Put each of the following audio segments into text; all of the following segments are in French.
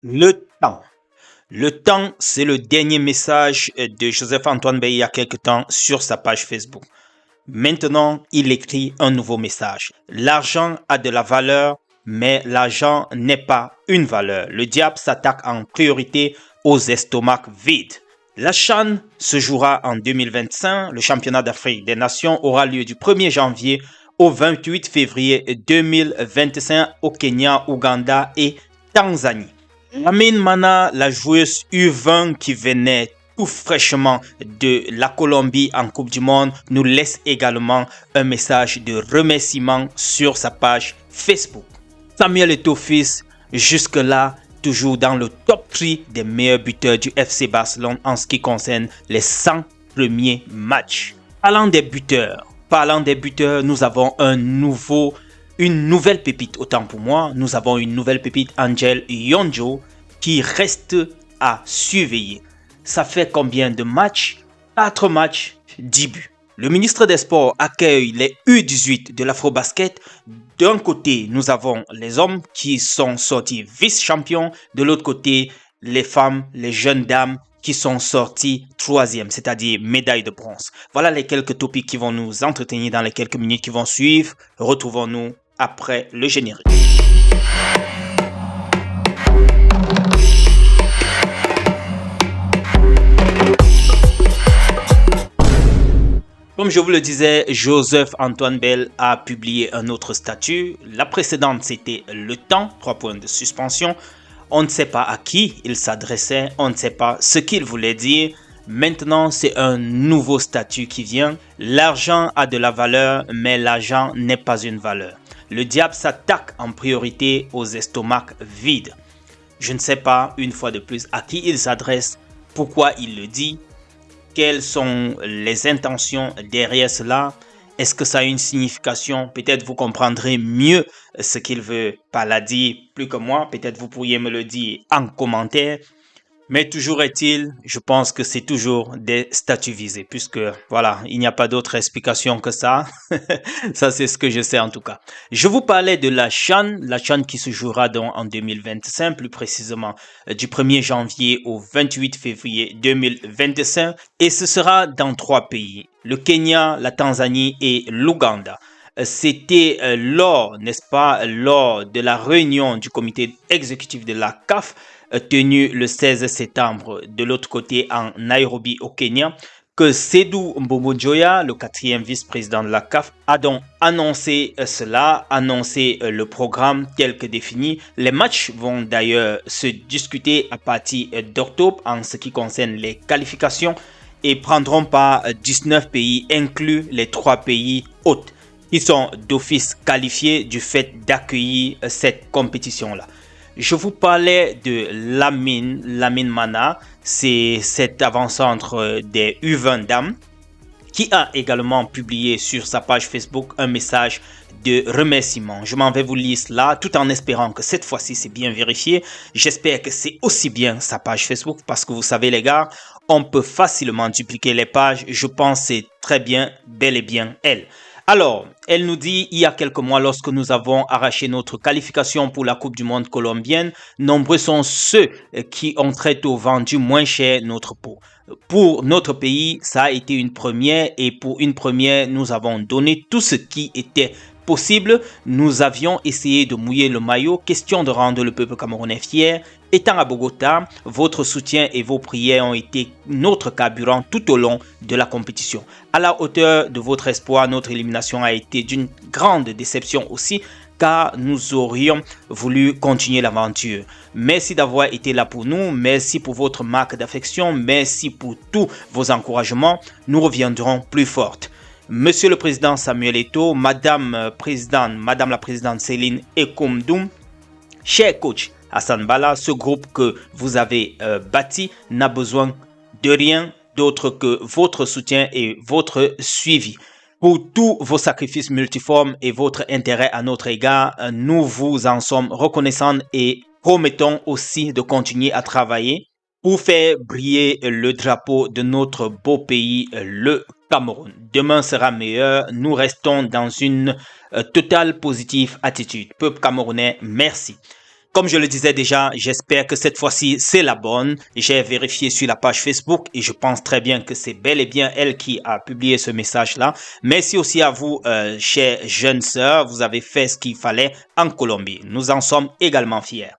Le temps. Le temps, c'est le dernier message de Joseph-Antoine Bey il y a quelque temps sur sa page Facebook. Maintenant, il écrit un nouveau message. L'argent a de la valeur, mais l'argent n'est pas une valeur. Le diable s'attaque en priorité aux estomacs vides. La CHAN se jouera en 2025. Le championnat d'Afrique des Nations aura lieu du 1er janvier au 28 février 2025 au Kenya, Ouganda et Tanzanie. Lamine Mana, la joueuse U20 qui venait tout fraîchement de la Colombie en Coupe du Monde, nous laisse également un message de remerciement sur sa page Facebook. Samuel Eto'o-Fils, jusque-là, toujours dans le top 3 des meilleurs buteurs du FC Barcelone en ce qui concerne les 100 premiers matchs. Parlant des buteurs, nous avons une nouvelle pépite, autant pour moi. Nous avons une nouvelle pépite, Angel Yonjo, qui reste à surveiller. Ça fait combien de matchs? 4 matchs, 10 buts. Le ministre des Sports accueille les U18 de l'Afrobasket. D'un côté, nous avons les hommes qui sont sortis vice-champions. De l'autre côté, les femmes, les jeunes dames qui sont sortis 3e, c'est-à-dire médaille de bronze. Voilà les quelques topics qui vont nous entretenir dans les quelques minutes qui vont suivre. Retrouvons-nous après le générique. Comme je vous le disais, Joseph-Antoine Bey a publié un autre statut. La précédente, c'était le temps, 3 points de suspension. On ne sait pas à qui il s'adressait, on ne sait pas ce qu'il voulait dire. Maintenant, c'est un nouveau statut qui vient. L'argent a de la valeur, mais l'argent n'est pas une valeur. Le diable s'attaque en priorité aux estomacs vides. Je ne sais pas, une fois de plus, à qui il s'adresse, pourquoi il le dit, quelles sont les intentions derrière cela. Est-ce que ça a une signification? Peut-être vous comprendrez mieux ce qu'il veut par là dire plus que moi. Peut-être vous pourriez me le dire en commentaire. Mais toujours est-il, je pense que c'est toujours des statuts visés, puisque voilà, il n'y a pas d'autre explication que ça. Ça, c'est ce que je sais en tout cas. Je vous parlais de la CHAN qui se jouera donc en 2025, plus précisément du 1er janvier au 28 février 2025, et ce sera dans 3 pays, le Kenya, la Tanzanie et l'Ouganda. C'était lors de la réunion du comité exécutif de la CAF, tenu le 16 septembre de l'autre côté en Nairobi au Kenya, que Seydou Mbomojoya, le 4e vice-président de la CAF, a donc annoncé le programme tel que défini. Les matchs vont d'ailleurs se discuter à partir d'octobre en ce qui concerne les qualifications et prendront part 19 pays, inclus les 3 pays hôtes, qui sont d'office qualifiés du fait d'accueillir cette compétition-là. Je vous parlais de Lamine Mana, c'est cet avant-centre des U20 dames qui a également publié sur sa page Facebook un message de remerciement. Je m'en vais vous lire cela tout en espérant que cette fois-ci c'est bien vérifié. J'espère que c'est aussi bien sa page Facebook parce que vous savez les gars, on peut facilement dupliquer les pages. Je pense que c'est très bien, bel et bien elle. Alors, elle nous dit, il y a quelques mois, lorsque nous avons arraché notre qualification pour la Coupe du Monde colombienne, nombreux sont ceux qui ont très tôt vendu moins cher notre peau. Pour notre pays, ça a été une première et pour une première, nous avons donné tout ce qui était possible. Nous avions essayé de mouiller le maillot, question de rendre le peuple camerounais fier. Étant à Bogota, votre soutien et vos prières ont été notre carburant tout au long de la compétition. À la hauteur de votre espoir, notre élimination a été d'une grande déception aussi, car nous aurions voulu continuer l'aventure. Merci d'avoir été là pour nous, merci pour votre marque d'affection, merci pour tous vos encouragements. Nous reviendrons plus fortes. Monsieur le Président Samuel Eto'o, Madame la Présidente Céline Ekomdoum, cher coach Hassan Bala, ce groupe que vous avez bâti n'a besoin de rien d'autre que votre soutien et votre suivi. Pour tous vos sacrifices multiformes et votre intérêt à notre égard, nous vous en sommes reconnaissants et promettons aussi de continuer à travailler pour faire briller le drapeau de notre beau pays, le Cameroun. Demain sera meilleur. Nous restons dans une totale positive attitude. Peuple camerounais, merci. Comme je le disais déjà, j'espère que cette fois-ci, c'est la bonne. J'ai vérifié sur la page Facebook et je pense très bien que c'est bel et bien elle qui a publié ce message-là. Merci aussi à vous, chers jeunes sœurs. Vous avez fait ce qu'il fallait en Colombie. Nous en sommes également fiers.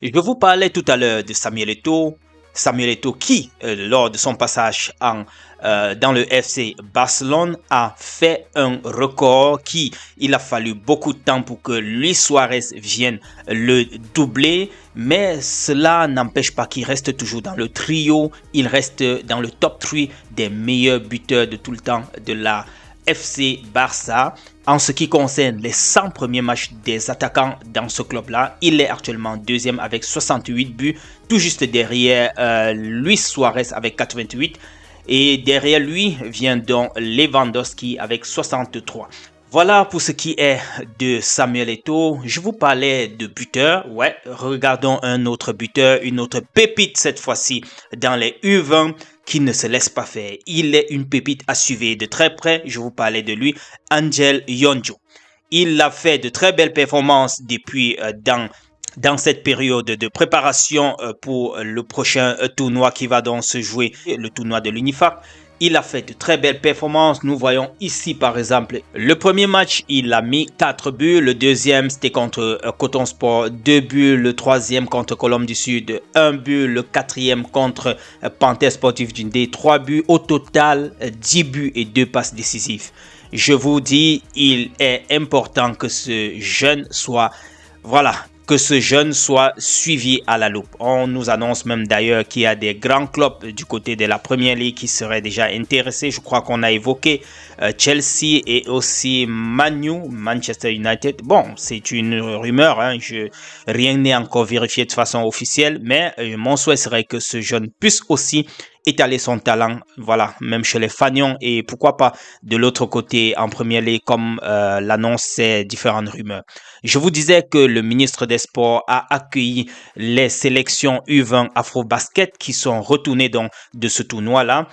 Je vous parlais tout à l'heure de Samuel Eto'o. Samuel Eto'o qui, lors de son passage dans le FC Barcelone, a fait un record il a fallu beaucoup de temps pour que Luis Suarez vienne le doubler, mais cela n'empêche pas qu'il reste toujours dans le trio, il reste dans le top 3 des meilleurs buteurs de tout le temps de la FC Barça. En ce qui concerne les 100 premiers matchs des attaquants dans ce club-là, il est actuellement deuxième avec 68 buts, tout juste derrière Luis Suarez avec 88. Et derrière lui vient donc Lewandowski avec 63. Voilà pour ce qui est de Samuel Eto'o. Je vous parlais de buteur. Ouais, regardons un autre buteur, une autre pépite cette fois-ci dans les U20 qui ne se laisse pas faire. Il est une pépite à suivre de très près. Je vous parlais de lui, Angel Yonjo. Il a fait de très belles performances depuis dans cette période de préparation pour le prochain tournoi qui va donc se jouer, le tournoi de l'UNIFAC. Il a fait de très belles performances. Nous voyons ici par exemple le premier match, il a mis 4 buts. Le deuxième c'était contre Coton Sport, 2 buts. Le troisième contre Colombe du Sud, 1 but. Le quatrième contre Panthère Sportif Dundee, 3 buts. Au total, 10 buts et 2 passes décisives. Je vous dis, il est important que ce jeune soit, que ce jeune soit suivi à la loupe. On nous annonce même d'ailleurs qu'il y a des grands clubs du côté de la Premier League qui seraient déjà intéressés. Je crois qu'on a évoqué Chelsea et aussi Manchester United. Bon, c'est une rumeur, hein. Rien n'est encore vérifié de façon officielle, mais mon souhait serait que ce jeune puisse aussi étaler son talent, même chez les Fanions et pourquoi pas de l'autre côté en Premier League comme l'annoncent ces différentes rumeurs. Je vous disais que le ministre des Sports a accueilli les sélections U20 Afro-Basket qui sont retournées donc de ce tournoi-là.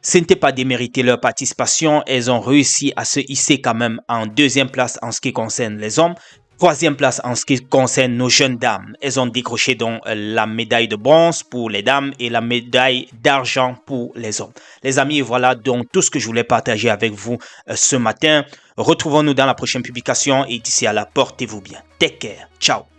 Ce n'était pas démériter leur participation, elles ont réussi à se hisser quand même en deuxième place en ce qui concerne les hommes. Troisième place en ce qui concerne nos jeunes dames. Elles ont décroché donc la médaille de bronze pour les dames et la médaille d'argent pour les hommes. Les amis, voilà donc tout ce que je voulais partager avec vous ce matin. Retrouvons-nous dans la prochaine publication et d'ici à là, portez-vous bien. Take care. Ciao.